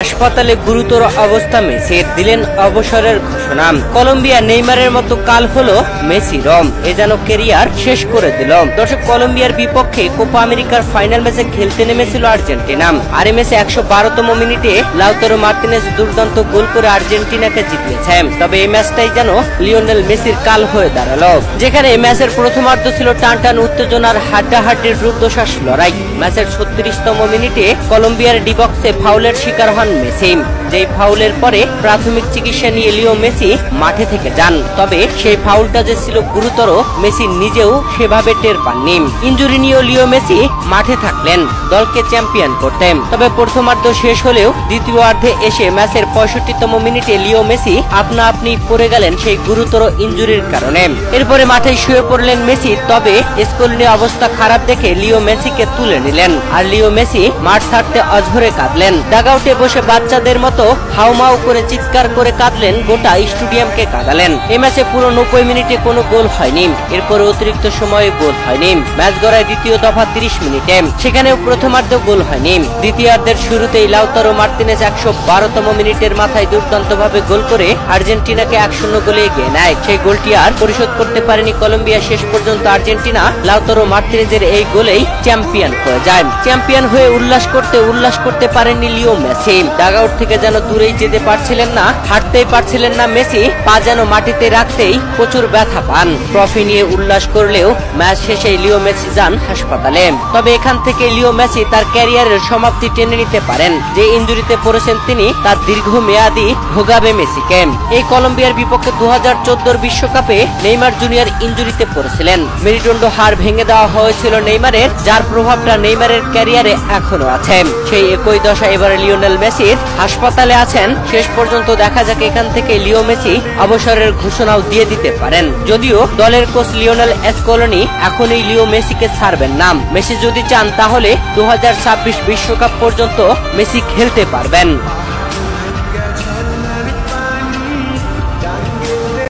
হাসপাতালে গুরুতর অবস্থা মেসির, দিলেন অবসরের ঘোষণা। কলম্বিয়া নেইমারের মতো কাল হলো মেসিরও, এ যেন ক্যারিয়ার শেষ করে দিল। দর্শক, কলম্বিয়ার বিপক্ষে কোপা আমেরিকার ফাইনাল ম্যাচে খেলতে নেমেছিল আর্জেন্টিনা। আর এই ম্যাচে 112তম মিনিটে লাউতারো মার্টিনেজ দুর্দান্ত গোল করে আর্জেন্টিনাকে জিতিয়েছে। তবে এই ম্যাচটাই যেন লিওনেল মেসির কাল হয়ে দাঁড়ালো, যেখানে এই ম্যাচের প্রথমার্ধ ছিল টানটান উত্তেজনার হাড্ডাহাড্ডির রুদ্ধশ্বাস লড়াই। ম্যাচের 36তম মিনিটে কলম্বিয়ার ডি বক্সে ফাউলের শিকার হন মেসি। যেই ফাউলের পরে প্রাথমিক চিকিৎসা নিয়ে লিও মেসি মাঠে থেকে যান। তবে সেই ফাউলটা যে ছিল গুরুতর, মেসি নিজেও সেভাবে টের পাননি। ইনজুরি নিয়ে লিও মেসি মাঠে থাকলেন দলকে চ্যাম্পিয়ন করতে। তবে প্রথমার্ধ শেষ হলেও দ্বিতীয়ার্ধে এসে ম্যাচের 65তম মিনিটে লিও মেসি আপনা আপনি পড়ে গেলেন সেই গুরুতর ইনজুরির কারণে। এরপরে মাঠে শুয়ে পড়লেন মেসি। তবে স্কোরনি অবস্থা খারাপ দেখে লিও মেসিকে তুলে নিলেন। আর লিও মেসি মাঠ ছাড়তে অঝরে কাঁদলেন। ডাগআউটে বসে বাচ্চাদের মতো হাউমাউ করে চিৎকার করে কাঁদলেন, গোটা স্টেডিয়ামকে কাঁদালেন। এই ম্যাচে পুরো 90 মিনিটে কোনো গোল হয়নি। এরপরে অতিরিক্ত সময়ে গোল হয়নি। ম্যাচ গড়ায় দ্বিতীয় দফা 30 মিনিটে, সেখানেও প্রথমার্ধে গোল হয়নি। দ্বিতীয়ার্ধের শুরুতেই লাউতারো মার্টিনেজ 112তম মিনিটের মাথায় দুর্দান্তভাবে গোল করে আর্জেন্টিনাকে 1-0 গোলে এগিয়ে নেয়। সেই গোলটি আর পরিশোধ করতে পারেনি কলম্বিয়া। শেষ পর্যন্ত আর্জেন্টিনা লাউতারো মার্টিনেজের এই গোলেই চ্যাম্পিয়ন হয়ে যায়। চ্যাম্পিয়ন হয়ে উল্লাস করতে পারেননি লিও মেসি। ডাগআউট থেকে যেন দূরেই যেতে পারছিলেন না, হাঁটতেই পারছিলেন না মেসি। পা যেন মাটিতে রাখতেই প্রচুর ব্যথা পান। ট্রফি নিয়ে উল্লাস করলেও ম্যাচ শেষে লিও মেসি যান হাসপাতালে। তবে এখান থেকে লিও মেসি তার ক্যারিয়ারের সমাপ্তি টেনে নিতে পারেন। যে ইনজুরিতে পড়েছেন তিনি, তার দীর্ঘমেয়াদী ভোগাবে মেসিকে। এই কলম্বিয়ার বিপক্ষে 2014 বিশ্বকাপে নেইমার জুনিয়র ইনজুরিতে পড়েছিলেন। মেরুদণ্ড হাড় ভেঙে দেওয়া হয়েছিল নেইমারের, যার প্রভাবটা নেইমারের ক্যারিয়ারে এখনো আছে। সেই একই দশা এবারে লিওনেল মেসির। হাসপাতালে আছেন। শেষ পর্যন্ত দেখা যাক এখান থেকে লিও মেসি অবসরের ঘোষণাও দিয়ে দিতে পারেন। যদিও দলের কোচ লিওনেল স্কলোনি এখনই লিও মেসিকে ছাড়বেন না। মেসি যদি চান তাহলে 2026 বিশ্বকাপ পর্যন্ত মেসি খেলতে পারবেন।